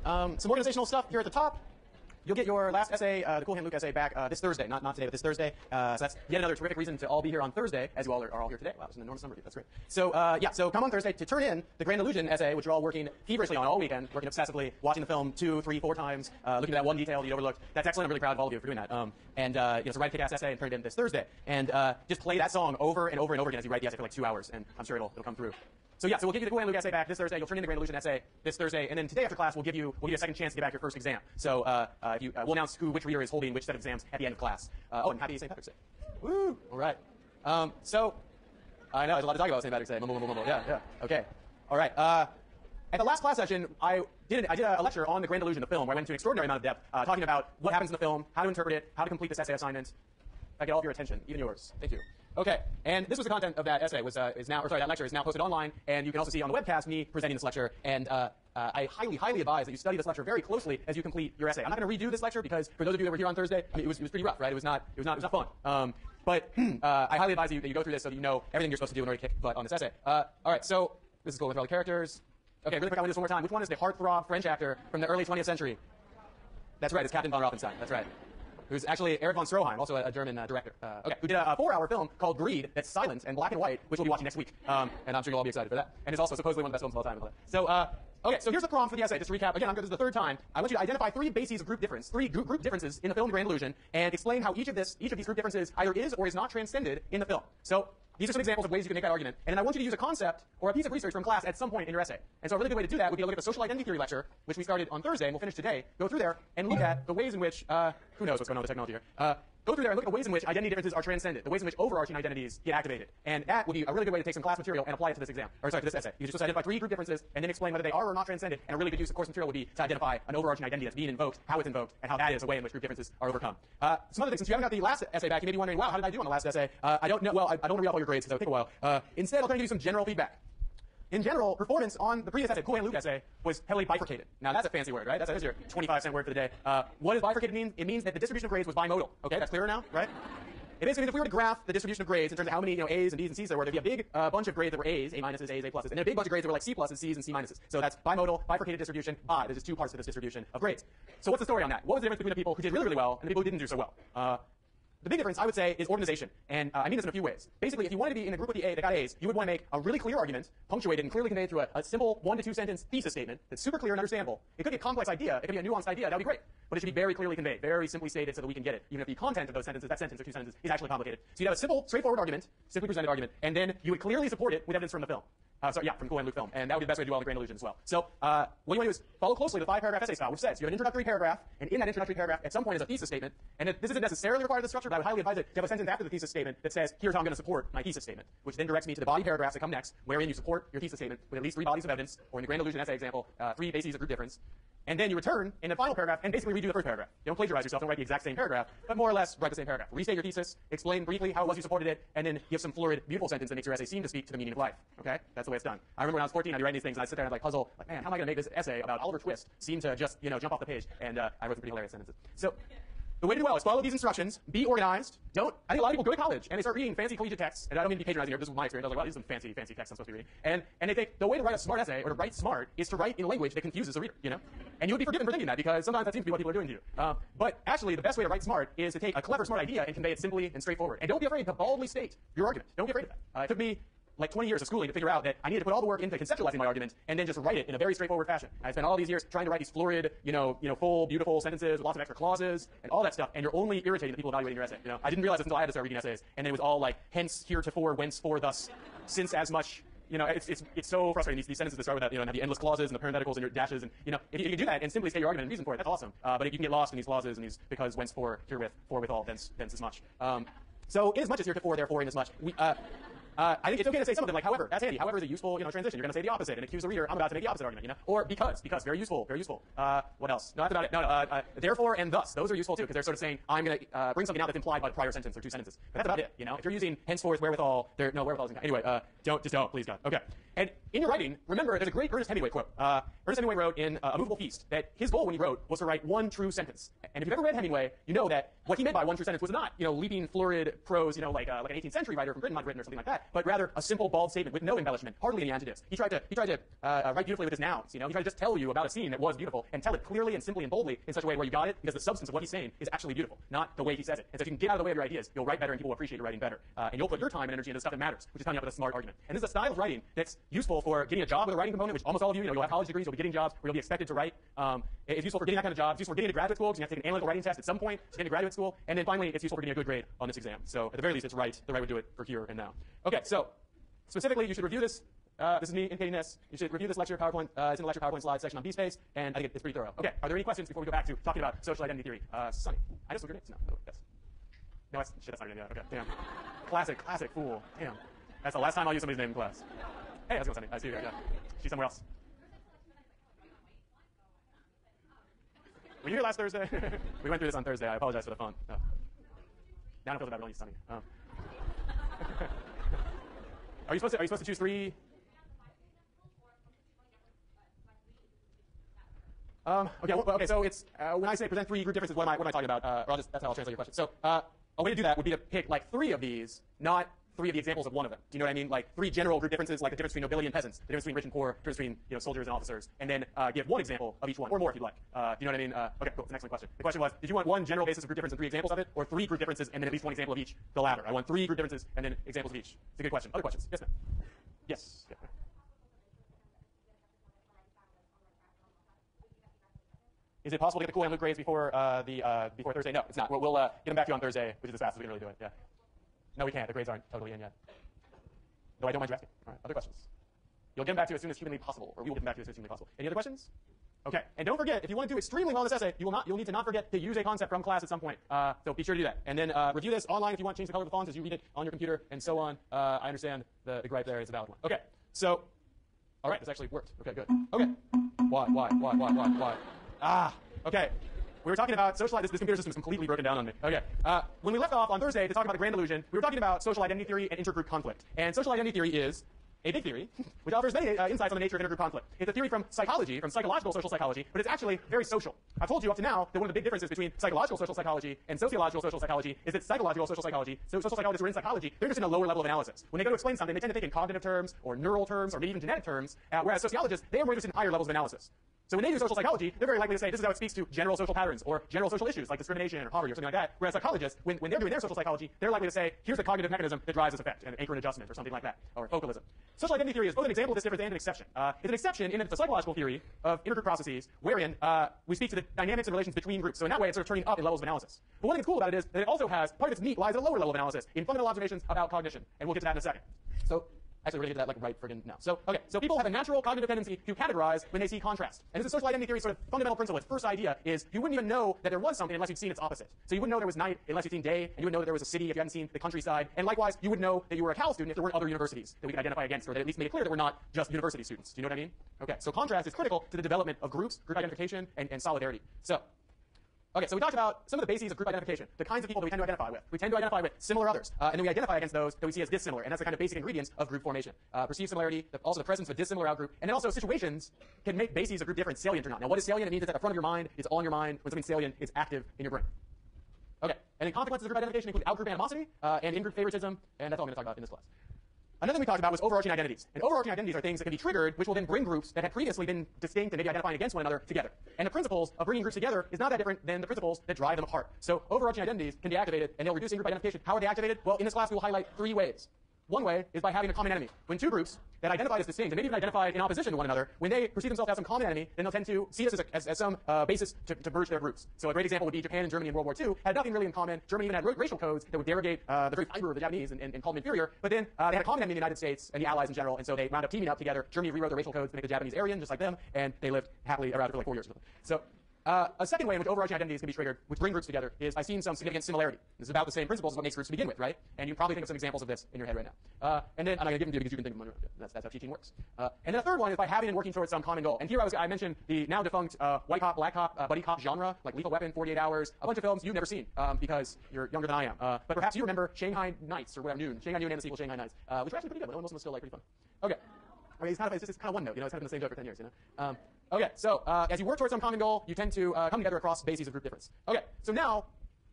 Some organizational stuff here at the top. You'll get your last essay, the Cool Hand Luke essay, back this Thursday. Not today, but this Thursday. So that's yet another terrific reason to all be here on Thursday, as you all are all here today. Wow, that's an enormous number of you. That's great. So, yeah, so come on Thursday to turn in the Grand Illusion essay, which you're all working feverishly on all weekend, working obsessively, watching the film 2, 3, 4 times, looking at that one detail that you overlooked. That's excellent. I'm really proud of all of you for doing that. So write a kick-ass essay and turn it in this Thursday. And just play that song over and over and over again as you write the essay for like 2 hours, and I'm sure it'll come through. So yeah, so we'll give you the Cool Hand Luke essay back this Thursday. You'll turn in the Grand Illusion essay this Thursday, and then today after class we'll give you a second chance to get back your first exam. So we'll announce which reader is holding which set of exams at the end of class. Oh, and happy St. Patrick's Day! Woo! All right. So I know there's a lot to talk about St. Patrick's Day. Yeah. Okay. All right. At the last class session, I did a lecture on the Grand Illusion, the film, where I went into an extraordinary amount of depth, talking about what happens in the film, how to interpret it, how to complete this essay assignment. I get all of your attention, even yours. Thank you. Okay, and this was the content of that essay. That lecture is now posted online, and you can also see on the webcast me presenting this lecture. And I highly advise that you study this lecture very closely as you complete your essay. I'm not going to redo this lecture because for those of you that were here on Thursday, I mean, it was pretty rough, right? It was not fun. But I highly advise that you go through this so that you know everything you're supposed to do in order to kick butt on this essay. All right, so this is cool with all the characters. Okay, really quick, I want to do this one more time. Which one is the heartthrob French actor from the early 20th century? That's right, it's Captain von Rothenstein. That's right. Who's actually Erich von Stroheim, also a German director. Who did a 4-hour film called Greed that's silent and black and white, which we'll be watching next week. And I'm sure you'll all be excited for that. And it's also supposedly one of the best films of all time. So, okay, so here's the prompt for the essay. Just to recap, again, this is the third time. I want you to identify 3 bases of group difference, 3 group differences in the film The Grand Illusion, and explain how each of these group differences either is or is not transcended in the film. So, these are some examples of ways you can make that argument. And then I want you to use a concept or a piece of research from class at some point in your essay. And so a really good way to do that would be to look at the social identity theory lecture, which we started on Thursday and we'll finish today. Go through there and look at the ways in which, who knows what's going on with the technology here. Go through there and look at the ways in which identity differences are transcended, the ways in which overarching identities get activated. And that would be a really good way to take some class material and apply it to this exam, or sorry, to this essay. You just identify 3 group differences and then explain whether they are or not transcended. And a really good use of course material would be to identify an overarching identity that's being invoked, how it's invoked, and how that is a way in which group differences are overcome. Some other things, since you haven't got the last essay back, you may be wondering, wow, how did I do on the last essay? I don't know. Well, I don't want to read off all your grades because that would take a while. Instead, I'll try to give you some general feedback. In general, performance on the previous essay, Cool Hand Luke essay, was heavily bifurcated. Now, that's a fancy word, right? That's your 25-cent word for the day. What does bifurcated mean? It means that the distribution of grades was bimodal. Okay, that's clearer now, right? It basically means if we were to graph the distribution of grades in terms of how many A's and B's and C's there were, there'd be a big bunch of grades that were A's, A minuses, A's, A pluses, and then a big bunch of grades that were like C pluses, C's, and C minuses. So that's bimodal, bifurcated distribution. There's just 2 parts to this distribution of grades. So what's the story on that? What was the difference between the people who did really, really well and the people who didn't do so well? The big difference, I would say, is organization. And I mean this in a few ways. Basically, if you wanted to be in a group with the A that got A's, you would want to make a really clear argument, punctuated and clearly conveyed through a simple 1 to 2 sentence thesis statement that's super clear and understandable. It could be a complex idea. It could be a nuanced idea. That would be great. But it should be very clearly conveyed, very simply stated so that we can get it. Even if the content of those sentences, that sentence or 2 sentences, is actually complicated. So you'd have a simple, straightforward argument, simply presented argument, and then you would clearly support it with evidence from the film. From Cool Hand Luke film. And that would be the best way to do all the Grand Illusion as well. So, what you want to do is follow closely the 5-paragraph essay style, which says you have an introductory paragraph, and in that introductory paragraph, at some point is a thesis statement. And this isn't necessarily required of the structure, but I would highly advise it to have a sentence after the thesis statement that says, here's how I'm going to support my thesis statement, which then directs me to the body paragraphs that come next, wherein you support your thesis statement with at least 3 bodies of evidence, or in the Grand Illusion essay example, 3 bases of group difference. And then you return in the final paragraph and basically redo the first paragraph. You don't plagiarize yourself, don't write the exact same paragraph, but more or less write the same paragraph. Restate your thesis, explain briefly how it was you supported it, and then give some florid, beautiful sentence that makes your essay seem to speak to the meaning of life. Okay? That's the way it's done. I remember when I was 14, I'd be writing these things, and I'd sit there and puzzle, man, how am I going to make this essay about Oliver Twist seem to just, jump off the page? And I wrote some pretty hilarious sentences. So, the way to do well is follow these instructions, be organized, I think a lot of people go to college and they start reading fancy collegiate texts, and I don't mean to be patronizing here, but this was my experience. I was like, wow, these are some fancy texts I'm supposed to be reading. And they think the way to write a smart essay, or to write smart, is to write in a language that confuses the reader, And you would be forgiven for thinking that, because sometimes that seems to be what people are doing to you. But actually, the best way to write smart is to take a clever, smart idea and convey it simply and straightforward. And don't be afraid to baldly state your argument. Don't be afraid of that. It took me like 20 years of schooling to figure out that I needed to put all the work into conceptualizing my argument and then just write it in a very straightforward fashion. I spent all these years trying to write these florid, full, beautiful sentences with lots of extra clauses and all that stuff, and you're only irritating the people evaluating your essay. I didn't realize this until I had to start reading essays, and then it was all like, hence, heretofore, whence, for, thus, since, as much. It's so frustrating. These sentences that start with that, and have the endless clauses and the parentheticals and your dashes, and if you can do that and simply state your argument and reason for it, that's awesome. But if you can get lost in these clauses and these because, whence, for, herewith, forwithal, thence as much. So in as much as heretofore, therefore, in as much, I think it's okay to say something like, however, that's handy. However is a useful, transition. You're going to say the opposite and accuse the reader, I'm about to make the opposite argument, Or because, very useful, very useful. What else? No, that's about it. No, therefore and thus. Those are useful too, because they're sort of saying, I'm going to bring something out that's implied by the prior sentence or 2 sentences. But that's about it, If you're using henceforth, wherewithal, wherewithal isn't. Anyway, just don't, please God. Okay. And in your writing, remember, there's a great Ernest Hemingway quote. Ernest Hemingway wrote in A Movable Feast that his goal when he wrote was to write one true sentence. And if you've ever read Hemingway, you know that what he meant by one true sentence was not, leaping, florid prose, like an 18th century writer from Britain might have written or something like that, but rather a simple, bald statement with no embellishment, hardly any adjectives. He tried to write beautifully with his nouns. He tried to just tell you about a scene that was beautiful and tell it clearly and simply and boldly in such a way where you got it because the substance of what he's saying is actually beautiful, not the way he says it. And so if you can get out of the way of your ideas, you'll write better and people will appreciate your writing better. And you'll put your time and energy into stuff that matters, which is coming up with a smart argument. And this is a style of writing that's useful for getting a job with a writing component, which almost all of you'll have college degrees, you'll be getting jobs where you'll be expected to write. It's useful for getting that kind of job. It's useful for getting into graduate school because you have to take an analytical writing test at some point to get into graduate school. And then finally, it's useful for getting a good grade on this exam. So at the very least, it's right. The right way to do it for here and now. Okay, so specifically, you should review this. This is me indicating this. You should review this lecture PowerPoint. It's in the lecture PowerPoint slides section on bSpace, and I think it's pretty thorough. Okay, are there any questions before we go back to talking about social identity theory? Sunny. I just look grenades? No. Yes. No, that's not grenade. Okay, damn. Classic fool. Damn. That's the last time I'll use somebody's name in class. Hey, how's it going, Sunny? I see you there. Yeah. She's somewhere else. Were you here last Thursday? We went through this on Thursday. I apologize for the fun. Oh. Now I don't feel bad. Really, Sunny. Are you supposed to choose 3? Okay. So it's when I say present 3 group differences, what am I talking about? That's how I'll translate your question. So a way to do that would be to pick like 3 of these, not 3 of the examples of one of them. Do you know what I mean? Like 3 general group differences, like the difference between nobility and peasants, the difference between rich and poor, the difference between soldiers and officers, and then give 1 example of each one, or more if you'd like. Do you know what I mean? Okay, cool. It's an excellent question. The question was, did you want 1 general basis of group difference and 3 examples of it, or 3 group differences and then at least 1 example of each? The latter. I want 3 group differences and then examples of each. It's a good question. Other questions? Yes, ma'am. Yes. Yeah. Is it possible to get the cool and Luke grades before before Thursday? No, it's not. We'll get them back to you on Thursday, which is as fast as we can really do it. Yeah. No, we can't. The grades aren't totally in yet. Though I don't mind you asking. All right. Other questions? You'll get them back to you as soon as humanly possible, or we will get them back to you as soon as humanly possible. Any other questions? Okay. And don't forget, if you want to do extremely well in this essay, you'll need to not forget to use a concept from class at some point. So be sure to do that. And then review this online if you want to change the color of the fonts as you read it on your computer, and so on. I understand the gripe there is a valid one. Okay. So, all right, this actually worked. Okay, good. Okay. Why? Okay. We were talking about social identity. This computer system is completely broken down on me. Okay. When we left off on Thursday to talk about the grand illusion, we were talking about social identity theory and intergroup conflict. And social identity theory is a big theory, which offers many insights on the nature of intergroup conflict. It's a theory from psychology, from psychological social psychology, but it's actually very social. I've told you up to now that one of the big differences between psychological social psychology and sociological social psychology is that psychological social psychology, so social psychologists who are in psychology, they're just in a lower level of analysis. When they go to explain something, they tend to think in cognitive terms, or neural terms, or maybe even genetic terms, whereas sociologists, they are more interested in higher levels of analysis. So when they do social psychology, they're very likely to say this is how it speaks to general social patterns or general social issues like discrimination or poverty or something like that. Whereas psychologists, when they're doing their social psychology, they're likely to say here's the cognitive mechanism that drives this effect, an anchor and adjustment or something like that, or focalism. Social identity theory is both an example of this difference and an exception. It's an exception in that it's a psychological theory of intergroup processes wherein we speak to the dynamics and relations between groups. So in that way, it's sort of turning up in levels of analysis. But one thing that's cool about it is that it also has, part of its meat lies at a lower level of analysis in fundamental observations about cognition. And we'll get to that in a second. So actually, we're going to get to that like right friggin' now. So people have a natural cognitive tendency to categorize when they see contrast. And this is social identity theory's sort of fundamental principle. Its first idea is you wouldn't even know that there was something unless you'd seen its opposite. So you wouldn't know there was night unless you'd seen day, and you wouldn't know that there was a city if you hadn't seen the countryside. And likewise, you would know that you were a Cal student if there weren't other universities that we could identify against, or that at least made it clear that we're not just university students. Do you know what I mean? Okay, so contrast is critical to the development of groups, group identification, and solidarity. So, okay, so we talked about some of the bases of group identification, the kinds of people that we tend to identify with. We tend to identify with similar others, and then we identify against those that we see as dissimilar, and that's the kind of basic ingredients of group formation. Perceived similarity, also the presence of a dissimilar outgroup, and then also situations can make bases of group difference salient or not. Now, what is salient? It means it's at the front of your mind, it's on your mind. When something's salient, it's active in your brain. Okay, and then consequences of group identification include outgroup animosity and in-group favoritism, and that's all I'm going to talk about in this class. Another thing we talked about was overarching identities. And overarching identities are things that can be triggered, which will then bring groups that had previously been distinct and maybe identifying against one another together. And the principles of bringing groups together is not that different than the principles that drive them apart. So overarching identities can be activated, and they'll reduce in-group identification. How are they activated? Well, in this class, we will highlight 3 ways. One way is by having a common enemy. When 2 groups that identified as distinct, and maybe even identified in opposition to one another, when they perceive themselves to have some common enemy, then they'll tend to see this as some basis to merge their groups. So a great example would be Japan and Germany in World War II had nothing really in common. Germany even had racial codes that would derogate the very fiber of the Japanese and call them inferior. But then they had a common enemy in the United States and the Allies in general, and so they wound up teaming up together. Germany rewrote their racial codes to make the Japanese Aryan, just like them, and they lived happily ever after for like 4 years. So A second way in which overarching identities can be triggered, which bring groups together, is by seeing some significant similarity. This is about the same principles as what makes groups to begin with, right? And you can probably think of some examples of this in your head right now. And then I'm not going to give them to you because you can think of them. That's how teaching works. And then the third one is by having and working towards some common goal. And here I mentioned the now defunct white cop, black cop, buddy cop genre, like Lethal Weapon, 48 Hours, a bunch of films you've never seen because you're younger than I am. But perhaps you remember Shanghai Nights or whatever, Shanghai Noon and the sequel Shanghai Nights, which are actually pretty good. Most of them are still like pretty fun. Okay. Okay, it's just kind of one note, it's kind of been the same joke for 10 years, Okay, so as you work towards some common goal, you tend to come together across bases of group difference. Okay, so now,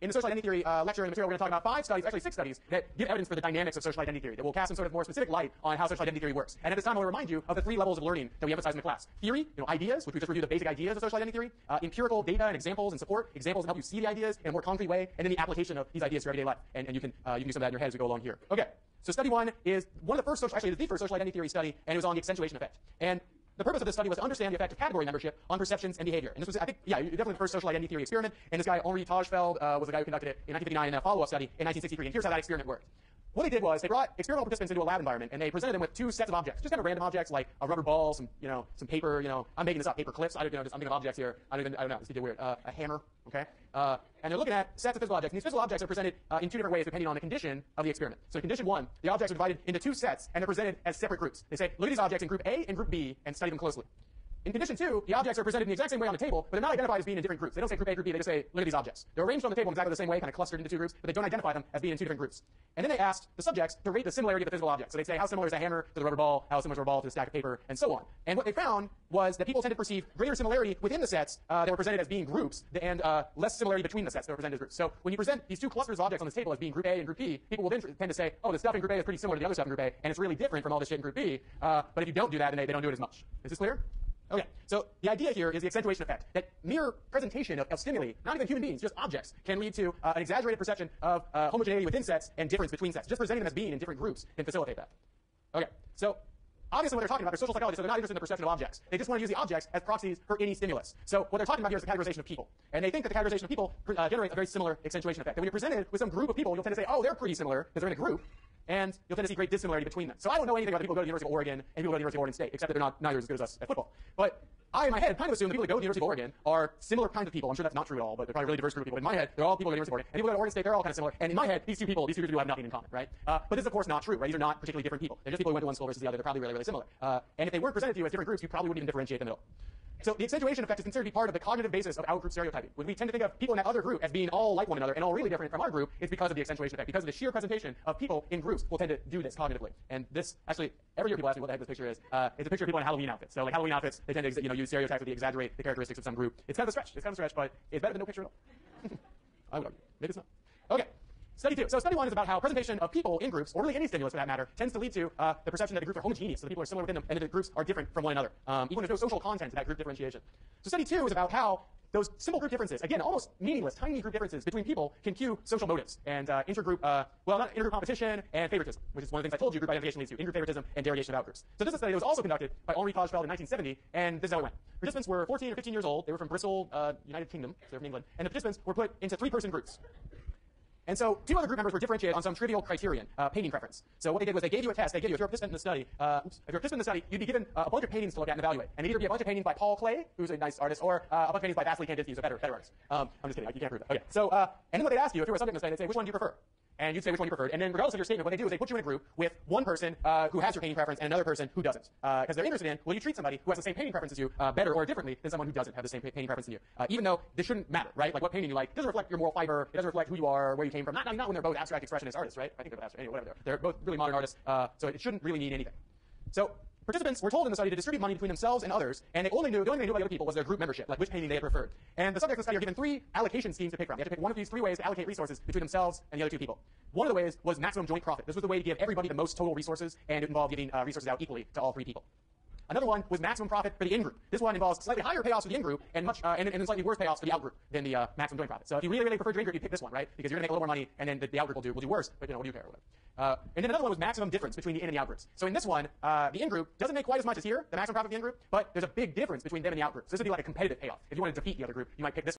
in the social identity theory lecture and material, we're going to talk about 5 studies, actually 6 studies, that give evidence for the dynamics of social identity theory, that will cast some sort of more specific light on how social identity theory works. And at this time, I will remind you of the 3 levels of learning that we emphasize in the class. Theory, ideas, which we just reviewed the basic ideas of social identity theory, empirical data and examples and support, examples that help you see the ideas in a more concrete way, and then the application of these ideas to everyday life. And you can do some of that in your head as we go along here. Okay. So study 1 is one of the first actually the first social identity theory study, and it was on the accentuation effect. And the purpose of this study was to understand the effect of category membership on perceptions and behavior. And this was, I think, definitely the first social identity theory experiment. And this guy, Henri Tajfeld, was the guy who conducted it in 1959 in a follow-up study in 1963. And here's how that experiment worked. What they did was they brought experimental participants into a lab environment, and they presented them with 2 sets of objects, just kind of random objects like a rubber ball, some paper, I'm making this up, paper clips. I'm thinking of objects here. I don't know. This is weird. A hammer, okay? And they're looking at sets of physical objects. And these physical objects are presented in 2 different ways depending on the condition of the experiment. So in condition 1, the objects are divided into 2 sets, and they're presented as separate groups. They say, look at these objects in group A and group B, and study them closely. In condition 2, the objects are presented in the exact same way on the table, but they're not identified as being in different groups. They don't say group A, group B. They just say, look at these objects. They're arranged on the table in exactly the same way, kind of clustered into 2 groups, but they don't identify them as being in 2 different groups. And then they asked the subjects to rate the similarity of the physical objects. So they'd say, how similar is a hammer to the rubber ball? How similar is a rubber ball to the stack of paper? And so on. And what they found was that people tended to perceive greater similarity within the sets that were presented as being groups, and less similarity between the sets that were presented as groups. So when you present these 2 clusters of objects on this table as being group A and group B, people will then tend to say, oh, the stuff in group A is pretty similar to the other stuff in group A, and it's really different from all this shit in group B. But if you don't do that, then they don't do it as much. Is this clear? Okay, so the idea here is the accentuation effect, that mere presentation of stimuli, not even human beings, just objects, can lead to an exaggerated perception of homogeneity within sets and difference between sets. Just presenting them as being in different groups can facilitate that. Okay, so obviously what they're talking about, they're social psychologists, so they're not interested in the perception of objects. They just want to use the objects as proxies for any stimulus. So what they're talking about here is the categorization of people. And they think that the categorization of people generates a very similar accentuation effect. And when you're presented with some group of people, you'll tend to say, oh, they're pretty similar because they're in a group. And you'll tend to see great dissimilarity between them. So I don't know anything about the people who go to the University of Oregon and people who go to the University of Oregon State, except that they're neither as good as us at football. But I, in my head, kind of assume the people that go to the University of Oregon are similar kinds of people. I'm sure that's not true at all, but they're probably a really diverse group of people. In my head, they're all people who go to the University of Oregon. And people who go to Oregon State, they're all kind of similar. And in my head, these two groups of people have nothing in common, right? But this is, of course, not true, right? These are not particularly different people. They're just people who went to one school versus the other. They're probably really, really similar. And if they weren't presented to you as different groups, you probably wouldn't even differentiate them at all. So the accentuation effect is considered to be part of the cognitive basis of out-group stereotyping. When we tend to think of people in that other group as being all like one another and all really different from our group, it's because of the accentuation effect. Because of the sheer presentation of people in groups will tend to do this cognitively. And this, actually, every year people ask me what the heck this picture is. It's a picture of people in Halloween outfits. So like Halloween outfits, they tend to use stereotypes to exaggerate the characteristics of some group. It's kind of a stretch. It's kind of a stretch, but it's better than no picture at all. I would argue. Maybe it's not. Okay. Study 2. So study 1 is about how presentation of people in groups, or really any stimulus for that matter, tends to lead to the perception that the groups are homogeneous, so the people are similar within them, and that the groups are different from one another, even when there's no social content to that group differentiation. So study 2 is about how those simple group differences, again, almost meaningless, tiny group differences between people can cue social motives and intergroup, not intergroup competition and favoritism, which is one of the things I told you group identification leads to, in-group favoritism and derogation of outgroups. So this is a study that was also conducted by Henri Tajfeld in 1970, and this is how it went. Participants were 14 or 15 years old. They were from Bristol, United Kingdom, so they're from England, and the participants were put into 3-person groups. And so 2 other group members were differentiated on some trivial criterion, painting preference. So what they did was they gave you a test. They gave you, if you're a participant in the study, you'd be given a bunch of paintings to look at and evaluate. And it'd either be a bunch of paintings by Paul Klee, who's a nice artist, or a bunch of paintings by Vasily Kandinsky, who's a better artist. I'm just kidding. You can't prove that. Okay. So, and then what they'd ask you, if you were a subject in the study, they'd say, which one do you prefer? And you'd say which one you preferred. And then regardless of your statement, what they do is they put you in a group with one person who has your painting preference and another person who doesn't. Because they're interested in, will you treat somebody who has the same painting preference as you better or differently than someone who doesn't have the same painting preference as you? Even though this shouldn't matter, right? Like what painting you like doesn't reflect your moral fiber. It doesn't reflect who you are or where you came from. Not when they're both abstract expressionist artists, right? I think they're abstract. Anyway, whatever they're both really modern artists. So it shouldn't really mean anything. So participants were told in the study to distribute money between themselves and others, and the only thing they knew about other people was their group membership, like which painting they had preferred. And the subjects of the study are given 3 allocation schemes to pick from. They have to pick one of these 3 ways to allocate resources between themselves and the other 2 people. One of the ways was maximum joint profit. This was the way to give everybody the most total resources, and it involved giving resources out equally to all 3 people. Another one was maximum profit for the in-group. This one involves slightly higher payoffs for the in-group and slightly worse payoffs for the out-group than the maximum joint profit. So if you really, really prefer your in-group, you pick this one, right? Because you're going to make a little more money, and then the out-group will do worse, but what do you care? Or whatever. And then another one was maximum difference between the in and the out-groups. So in this one, the in-group doesn't make quite as much as here, the maximum profit of the in-group, but there's a big difference between them and the out-group. So this would be like a competitive payoff. If you want to defeat the other group, you might pick this